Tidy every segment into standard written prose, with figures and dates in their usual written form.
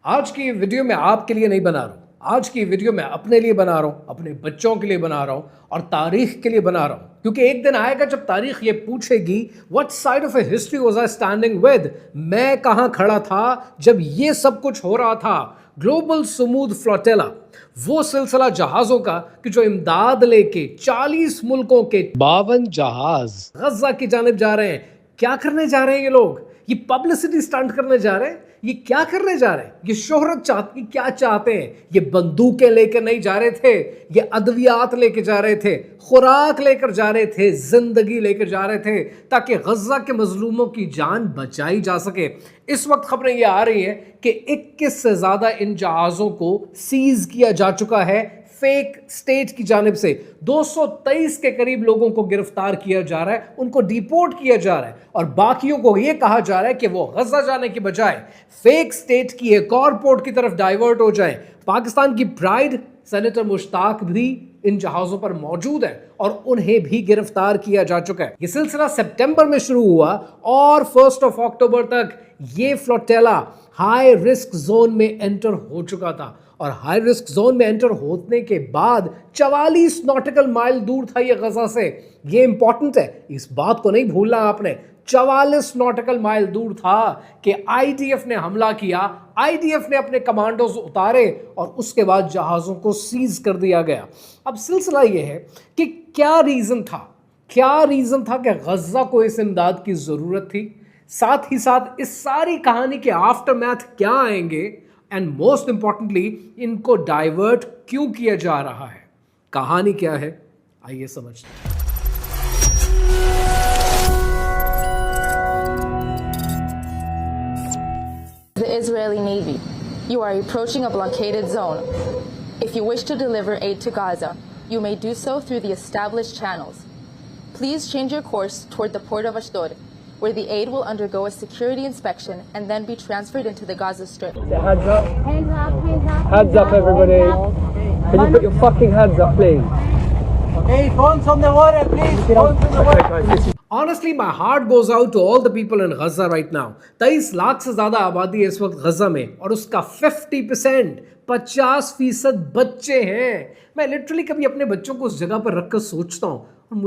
आज की वीडियो मैं आपके लिए नहीं बना रहा हूँ। आज की वीडियो मैं अपने लिए बना रहा हूँ, अपने बच्चों के लिए बना रहा हूँ और तारीख के लिए बना रहा हूँ, क्योंकि एक दिन आएगा जब तारीख ये पूछेगी what side of a history was I standing with. मैं कहाँ खड़ा था जब ये सब कुछ हो रहा था। ग्लोबल सुमूद फ्लोटेला, वो सिलसिला जहाजों का कि जो इमदाद लेके 40 मुल्कों के 52 जहाज गजा की जानिब जा रहे हैं। क्या करने जा रहे हैं ये लोग? ये पब्लिसिटी स्टंट करने जा रहे हैं। ये क्या करने जा रहे हैं? ये शोहरत चाहते, क्या चाहते हैं? ये बंदूकें लेकर नहीं जा रहे थे, ये अद्वियात लेकर जा रहे थे, खुराक लेकर जा रहे थे, जिंदगी लेकर जा रहे थे ताकि गजा के मजलूमों की जान बचाई जा सके। इस वक्त खबरें ये आ रही हैं कि 21 से ज्यादा इन जहाजों को सीज किया जा चुका है फेक स्टेट की जानिब से। 223 के करीब लोगों को गिरफ्तार किया जा रहा है, उनको डिपोर्ट किया जा रहा है और बाकियों को यह कहा जा रहा है कि वो गजा जाने की बजाय फेक स्टेट की एक और पोर्ट की तरफ डाइवर्ट हो जाए। पाकिस्तान की प्राइड सेनेटर मुश्ताक भी इन जहाजों पर मौजूद है और उन्हें भी गिरफ्तार किया जा चुका है। यह सिलसिला सितंबर में शुरू हुआ और 1 अक्टूबर तक ये फ्लोटेला हाई रिस्क जोन में एंटर हो चुका था और हाई रिस्क जोन में एंटर होने के बाद 44 नॉटिकल माइल दूर था ये गजा से। ये इंपॉर्टेंट है, इस बात को नहीं भूलना आपने। 44 नॉटिकल माइल दूर था कि आईडीएफ ने हमला किया, आईडीएफ ने अपने कमांडोज उतारे और उसके बाद जहाजों को सीज कर दिया गया। अब सिलसिला यह है कि क्या रीजन था कि गजा को इस इमदाद की जरूरत थी, साथ ही साथ इस सारी कहानी के आफ्टरमैथ क्या आएंगे एंड मोस्ट इंपॉर्टेंटली इनको डाइवर्ट क्यों किया जा रहा है। कहानी क्या है, आइए समझते हैं। The Israeli Navy. You are approaching a blockaded zone. If you wish to deliver aid to Gaza, you may do so through the established channels. Please change your course toward the port of Ashdod, where the aid will undergo a security inspection and then be transferred into the Gaza Strip. Hands up. Hands up, hands up. Hands up, everybody. Can you put your fucking hands up, please? Okay, phones on the water, please. Phones on the water. Honestly, my heart goes out to all the people in Gaza right now. 23 lakh से ज्यादा आबादी है इस वक्त गजा में और उसका 50% बच्चे हैं। मैं लिटरली कभी अपने बच्चों को उस जगह पर रखकर सोचता हूँ और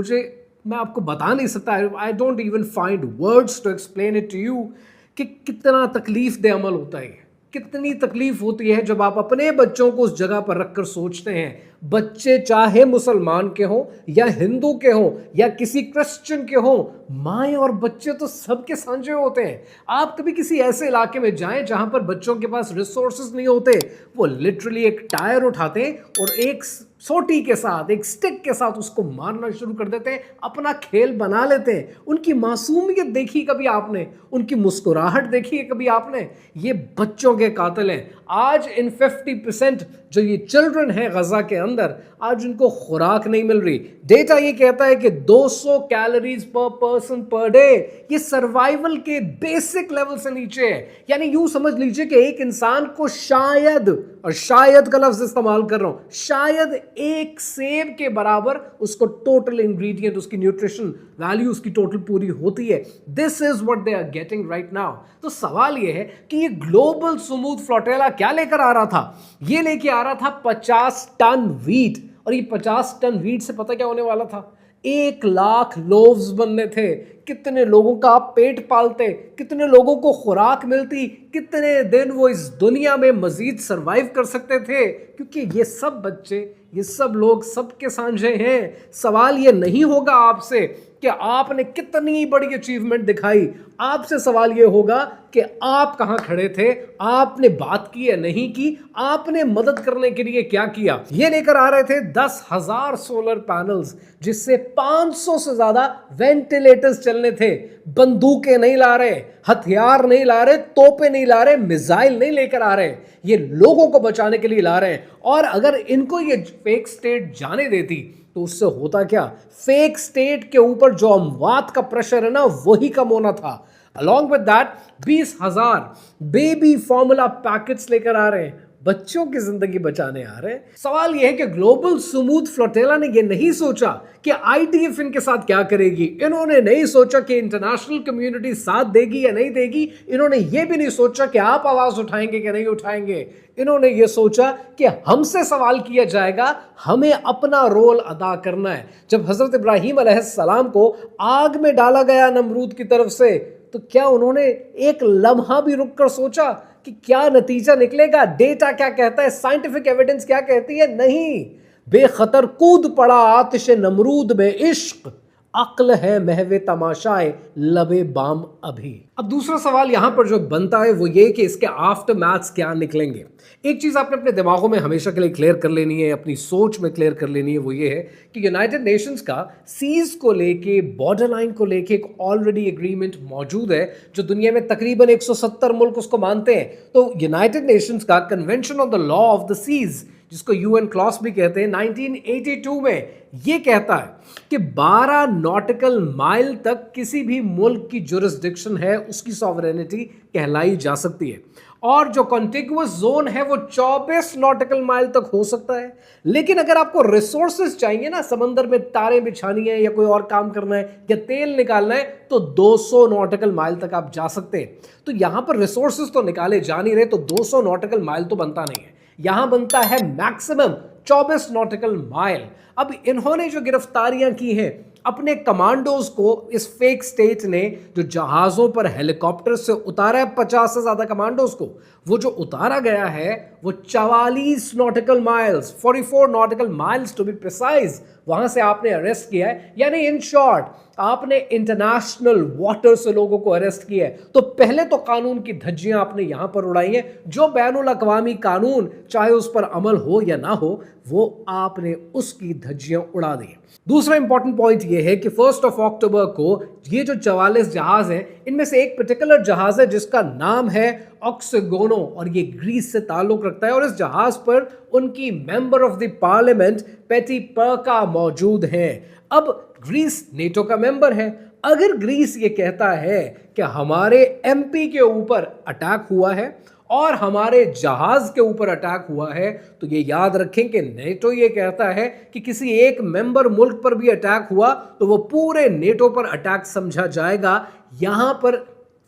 मैं आपको बता नहीं सकता, I don't even find words to explain it to you कि कितना तकलीफ दे अमल होता है। कितनी तकलीफ होती है जब आप अपने बच्चों को उस जगह पर रखकर सोचते हैं। बच्चे चाहे मुसलमान के हों या हिंदू के हों या किसी क्रिश्चियन के हों, माएँ और बच्चे तो सबके साझे होते हैं। आप कभी किसी ऐसे इलाके में जाएं जहां पर बच्चों के पास रिसोर्सेज नहीं होते, वो लिटरली एक टायर उठाते हैं और एक सोटी के साथ, एक स्टिक के साथ उसको मारना शुरू कर देते हैं, अपना खेल बना लेते हैं। उनकी मासूमियत देखी कभी आपने? उनकी मुस्कुराहट देखी है कभी आपने? ये बच्चों के कातिल हैं। आज इन 50% जो ये चिल्ड्रन हैं गजा के अंदर, आज उनको खुराक नहीं मिल रही। डेटा ये कहता है कि 200 कैलोरीज पर पर्सन पर डे, ये सर्वाइवल के बेसिक लेवल से नीचे है। यानी यूं समझ लीजिए कि एक इंसान को शायद, और शायद का लफ्ज इस्तेमाल कर रहा हूं, शायद एक सेब के बराबर उसको टोटल इंग्रेडिएंट, उसकी न्यूट्रिशन वैल्यू, उसकी टोटल पूरी होती है। This is what they are getting right now. तो सवाल यह है कि ये ग्लोबल सुमूद फ्लोटेला क्या लेकर आ रहा था? ये लेके आ रहा था 50 टन वीट, और ये 50 टन वीट से पता क्या होने वाला था? 1 लाख लोव्स बनने थे। कितने लोगों का आप पेट पालते, कितने लोगों को खुराक मिलती, कितने दिन वो इस दुनिया में मजीद सरवाइव कर सकते थे, क्योंकि ये सब बच्चे, ये सब लोग सबके साझे हैं। सवाल ये नहीं होगा आपसे कि आपने कितनी बड़ी अचीवमेंट दिखाई, आपसे सवाल ये होगा कि आप कहां खड़े थे, आपने बात की या नहीं की, आपने मदद करने के लिए क्या किया। ये लेकर आ रहे थे 10,000 सोलर पैनल्स, जिससे 500 से ज्यादा वेंटिलेटर्स चलने थे। बंदूकें नहीं ला रहे, हथियार नहीं ला रहे, तोपें नहीं ला रहे, मिसाइल नहीं लेकर आ रहे, ये लोगों को बचाने के लिए ला रहे हैं। और अगर इनको ये फेक स्टेट जाने देती तो उससे होता क्या? फेक स्टेट के ऊपर जो अमवात का प्रेशर है ना, वही कम होना था। Along with that 20,000 baby formula packets लेकर आ रहे हैं। बच्चों की जिंदगी बचाने आ रहे हैं। सवाल यह है कि ग्लोबल स्मूथ फ्लोटेला ने यह नहीं सोचा कि आईटीएफ इनके साथ क्या करेगी, इन्होंने नहीं सोचा कि इंटरनेशनल कम्युनिटी साथ देगी या नहीं देगी, इन्होंने यह भी नहीं सोचा कि आप आवाज उठाएंगे कि नहीं उठाएंगे, इन्होंने ये सोचा कि हमसे सवाल किया जाएगा, हमें अपना रोल अदा करना है। जब हजरत इब्राहीम अलैहिस्सलाम को आग में डाला गया नमरूद की तरफ से, तो क्या उन्होंने एक लम्हा भी रुककर सोचा कि क्या नतीजा निकलेगा, डेटा क्या कहता है, साइंटिफिक एविडेंस क्या कहती है? नहीं, बेखतर कूद पड़ा आतिश नमरूद में इश्क, अक्ल है महवे तमाशाए लबे बाम अभी। अब दूसरा सवाल यहां पर जो बनता है वो ये कि इसके आफ्टर मैथ्स क्या निकलेंगे। एक चीज आपने अपने दिमागों में हमेशा के लिए क्लियर कर लेनी है, अपनी सोच में क्लियर कर लेनी है, वो ये है कि यूनाइटेड नेशंस का सीज को लेके, बॉर्डर लाइन को लेके एक ऑलरेडी एग्रीमेंट मौजूद है जो दुनिया में तकरीबन 170 मुल्क उसको मानते हैं। तो यूनाइटेड नेशंस का convention on the law of the seas, जिसको यूएन क्लॉस भी कहते हैं, 1982 में ये कहता है कि 12 नॉटिकल माइल तक किसी भी मुल्क की जुरिस्डिक्शन है उसकी सॉवरेनिटी कहलाई जा सकती है, और जो कॉन्टिगुअस जोन है वो 24 नॉटिकल माइल तक हो सकता है। लेकिन अगर आपको रिसोर्सेज चाहिए ना, समंदर में तारें बिछानी है या कोई और काम करना है या तेल निकालना है, तो 200 नॉटिकल माइल तक आप जा सकते हैं। तो यहां पर रिसोर्सेज तो निकाले जा नहीं रहे, तो 200 नॉटिकल माइल तो बनता नहीं है, यहां बनता है मैक्सिमम 24 नॉटिकल माइल। अब इन्होंने जो गिरफ्तारियां की हैं अपने कमांडोज को, इस फेक स्टेट ने जो जहाजों पर हेलीकॉप्टर से उतारा है 50 से ज्यादा कमांडोज को, वो जो उतारा गया है वो 44 nautical miles, 44 nautical miles to be precise, वहां से आपने अरेस्ट किया है। यानी इन शॉर्ट आपने इंटरनेशनल वाटर से लोगों को अरेस्ट किया है। तो पहले तो कानून की धज्जियां आपने यहां पर उड़ाई हैं, जो बैनुल अक़वामी कानून चाहे उस पर अमल हो या ना हो, वो आपने उसकी धज्जियां उड़ा दी। दूसरा इंपॉर्टेंट पॉइंट यह है कि 1 अक्टूबर को ये जो 44 जहाज हैं, इनमें से एक पर्टिकुलर जहाज है जिसका नाम है ऑक्सीगोनो, और ये ग्रीस से ताल्लुक रखता है, और इस जहाज पर उनकी मेंबर ऑफ द पार्लियामेंट पेटी पर्का मौजूद हैं। अब ग्रीस नेटो का मेंबर है, अगर ग्रीस ये कहता है कि हमारे एमपी के ऊपर अटैक हुआ है और हमारे जहाज के ऊपर अटैक हुआ है, तो ये याद रखें कि नेटो ये कहता है कि किसी एक मेंबर मुल्क पर भी अटैक हुआ तो वो पूरे नेटो पर अटैक समझा जाएगा। यहां पर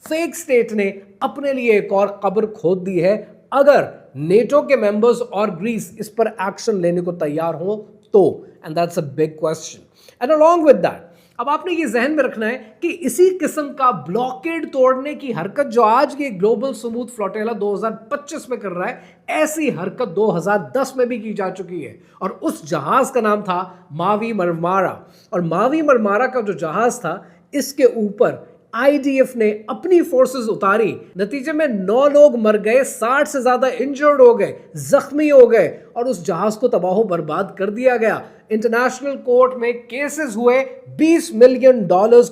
फेक स्टेट ने अपने लिए एक और कब्र खोद दी है। अगर नेटो के मेंबर्स और ग्रीस इस पर एक्शन लेने को तैयार हो तो, and that's a big question. And along with that, अब आपने ये जहन में रखना है कि इसी किस्म का ब्लॉकेड तोड़ने की हरकत जो आज के ग्लोबल स्मूथ फ्लोटेला 2025 में कर रहा है, ऐसी हरकत 2010 में भी की जा चुकी है, और उस जहाज का नाम था मावी मरमारा। और मावी मरमारा का जो जहाज था, इसके ऊपर आईडीएफ ने अपनी फोर्सेस उतारी, नतीजे में 9 लोग मर गए, 60 से ज्यादा इंजर्ड हो गए, जख्मी हो गए, और उस जहाज को तबाह बर्बाद कर दिया गया। इंटरनेशनल कोर्ट में केसेस हुए, $20 मिलियन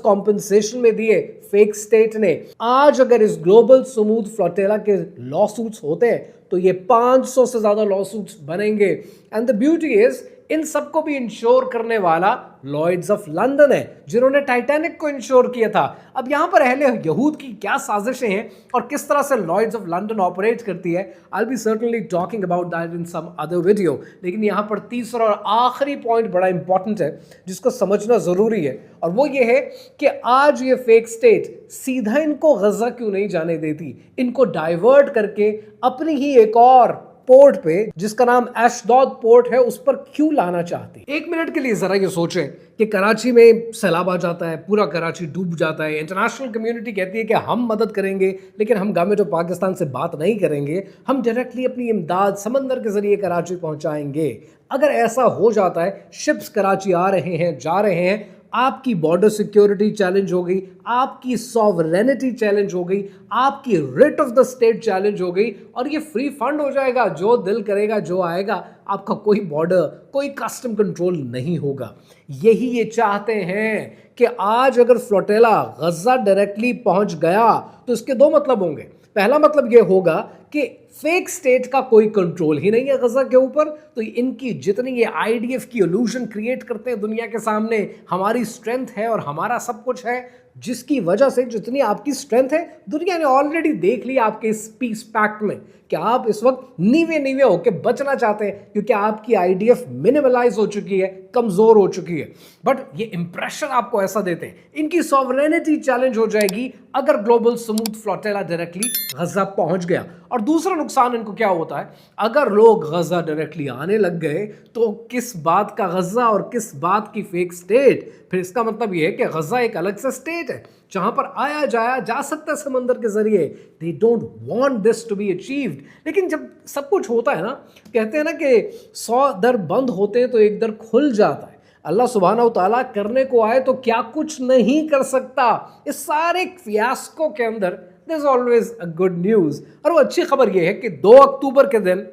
कॉम्पेंसेशन में दिए फेक स्टेट ने। आज अगर इस ग्लोबल स्मूथ फ्लोटेला के लॉसूट्स होते हैं तो ये 500 से ज्यादा लॉसूट्स बनेंगे। एंड द ब्यूटी इज, इन सबको भी इंश्योर करने वाला लॉयड्स ऑफ लंदन है, जिन्होंने टाइटैनिक को इंश्योर किया था। अब यहां पर अहले यहूद की क्या साजिशें हैं और किस तरह से लॉयड्स ऑफ लंदन ऑपरेट करती है, I will be certainly talking about that in some other video. लेकिन यहां पर तीसरा और आखिरी पॉइंट बड़ा इंपॉर्टेंट है जिसको समझना जरूरी है, और वो ये है कि आज ये फेक स्टेट सीधा इनको गजा क्यों नहीं जाने देती, इनको डाइवर्ट करके अपनी ही एक और पोर्ट पे, जिसका नाम एशडोद पोर्ट है, उस पर क्यों लाना चाहती। 1 मिनट के लिए जरा ये सोचें कि कराची में सैलाब आ जाता है, पूरा कराची डूब जाता है, इंटरनेशनल कम्युनिटी कहती है कि हम मदद करेंगे, लेकिन हम गवर्नमेंट ऑफ पाकिस्तान से बात नहीं करेंगे, हम डायरेक्टली अपनी इमदाद समंदर के जरिए कराची पहुंचाएंगे। अगर ऐसा हो जाता है, शिप्स कराची आ रहे हैं, जा रहे हैं, आपकी बॉर्डर सिक्योरिटी चैलेंज हो गई, आपकी सॉवरेनिटी चैलेंज हो गई, आपकी writ of the state challenge हो गई, और ये फ्री फंड हो जाएगा, जो दिल करेगा जो आएगा, आपका कोई बॉर्डर, कोई कस्टम कंट्रोल नहीं होगा। यही ये चाहते हैं कि आज अगर फ्लोटेला गजा डायरेक्टली पहुंच गया तो इसके 2 मतलब होंगे। पहला मतलब यह होगा कि फेक स्टेट का कोई कंट्रोल ही नहीं है गजा के ऊपर, तो इनकी जितनी ये आईडीएफ की इल्यूजन क्रिएट करते हैं दुनिया के सामने, हमारी स्ट्रेंथ है और हमारा सब कुछ है, जिसकी वजह से जितनी आपकी स्ट्रेंथ है दुनिया ने ऑलरेडी देख लिया आपके इस पीस पैक्ट में कि आप इस वक्त नीवे नीवे होकर बचना चाहते हैं क्योंकि आपकी आईडीएफ मिनिमलाइज हो चुकी है, कमजोर हो चुकी है। बट ये इंप्रेशन आपको ऐसा देते हैं, इनकी सॉवरेनिटी चैलेंज हो जाएगी अगर ग्लोबल स्मूथ फ्लोटेला डायरेक्टली गजा पहुंच गया। और दूसरा नुकसान इनको क्या होता है, अगर लोग गजा डायरेक्टली आने लग गए तो किस बात का गजा और किस बात की फेक स्टेट, फिर इसका मतलब यह है कि गजा एक अलग सा स्टेट है जहां पर आया जाया जा सकता है समंदर के जरिए। They don't want this to be achieved. लेकिन जब सब कुछ होता है ना, कहते हैं ना कि 100 दर बंद होते हैं तो एक दर खुल जाता है। अल्लाह सुब्हानहू व तआला करने को आए तो क्या कुछ नहीं कर सकता। इस सारे फियास्को के अंदर there is always a good news, और वो अच्छी खबर यह है कि 2 अक्टूबर के दिन,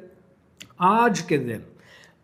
आज के दिन,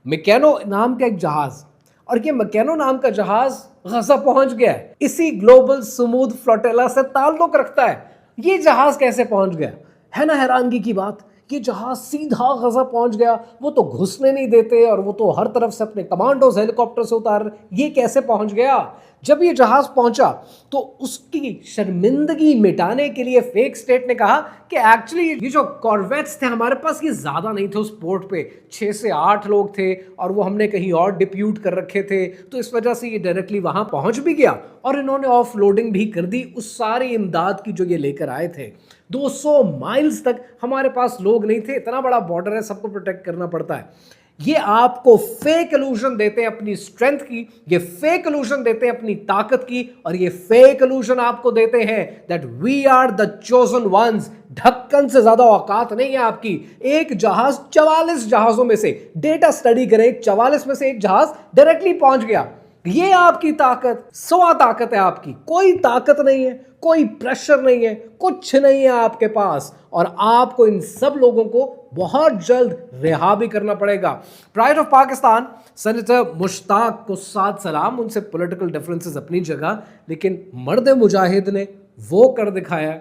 मैकेनो नाम का एक जहाज, और ये मैकेनो नाम का जहाज गजा पहुंच गया है, इसी ग्लोबल स्मूथ फ्लोटेला से ताल्लुक रखता है। ये जहाज कैसे पहुंच गया है ना हैरानगी की बात। ये जहाज सीधा गजा पहुंच गया, वो तो घुसने नहीं देते और वो तो हर तरफ से अपने कमांडोज हेलीकॉप्टर से उतार, ये कैसे पहुंच गया। जब ये जहाज पहुंचा तो उसकी शर्मिंदगी मिटाने के लिए फेक स्टेट ने कहा कि एक्चुअली ये जो कॉर्वेट्स थे हमारे पास, ये ज्यादा नहीं थे उस पोर्ट पे, 6 से 8 लोग थे और वो हमने कहीं और डिप्यूट कर रखे थे, तो इस वजह से ये डायरेक्टली वहां पहुंच भी गया और इन्होंने ऑफ लोडिंग भी कर दी उस सारी इमदाद की जो ये लेकर आए थे। 200 माइल्स तक हमारे पास लोग नहीं थे, इतना बड़ा बॉर्डर है, सबको प्रोटेक्ट करना पड़ता है। ये आपको फेक इल्यूजन देते हैं अपनी स्ट्रेंथ की, ये फेक इल्यूजन देते हैं अपनी ताकत की, और ये फेक इल्यूजन आपको देते हैं that we are the chosen ones. ढक्कन से ज्यादा औकात नहीं है आपकी। एक जहाज 44 जहाजों में से, डेटा स्टडी करें, 44 में से एक जहाज डायरेक्टली पहुंच गया। ये आपकी ताकत, स्वा ताकत है आपकी। कोई ताकत नहीं है, कोई प्रेशर नहीं है, कुछ नहीं है आपके पास, और आपको इन सब लोगों को बहुत जल्द रिहा भी करना पड़ेगा। Pride of Pakistan senator Mushtaq को साथ सलाम, उनसे पॉलिटिकल डिफरेंसेस अपनी जगह, लेकिन मर्द मुजाहिद ने वो कर दिखाया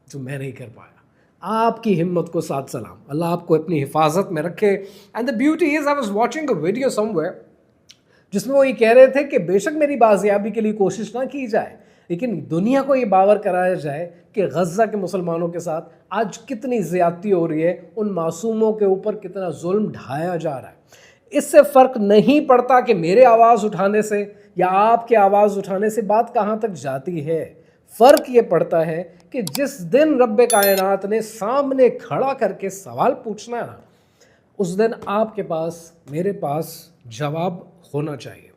जो मैं नहीं कर पाया। आपकी हिम्मत को साथ सलाम, अल्लाह आपको अपनी हिफाजत में रखे। And the beauty is, I was watching a video somewhere जिसमें वो ये कह रहे थे कि बेशक मेरी बाजियाबी के लिए कोशिश ना की जाए, लेकिन दुनिया को ये बावर कराया जाए कि गजा के मुसलमानों के साथ आज कितनी ज़्यादती हो रही है, उन मासूमों के ऊपर कितना जुल्म ढाया जा रहा है। इससे फ़र्क नहीं पड़ता कि मेरे आवाज़ उठाने से या आपके आवाज़ उठाने से बात कहाँ तक जाती है। फ़र्क ये पड़ता है कि जिस दिन रब्बे कायनात ने सामने खड़ा करके सवाल पूछना है ना, उस दिन आपके पास, मेरे पास जवाब होना चाहिए।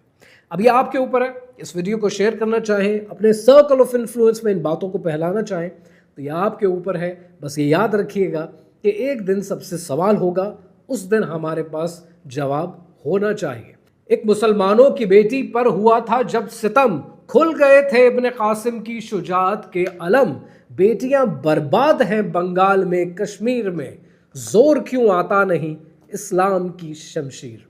अब ये आपके ऊपर है, इस वीडियो को शेयर करना चाहें, अपने सर्कल ऑफ इन्फ्लुएंस में इन बातों को फैलाना चाहें, तो ये आपके ऊपर है। बस ये याद रखिएगा कि एक दिन सबसे सवाल होगा, उस दिन हमारे पास जवाब होना चाहिए। एक मुसलमानों की बेटी पर हुआ था जब सितम, खुल गए थे इब्ने कासिम की शुजाअत के अलम। बेटियां बर्बाद हैं बंगाल में, कश्मीर में, जोर क्यों आता नहीं इस्लाम की शमशीर।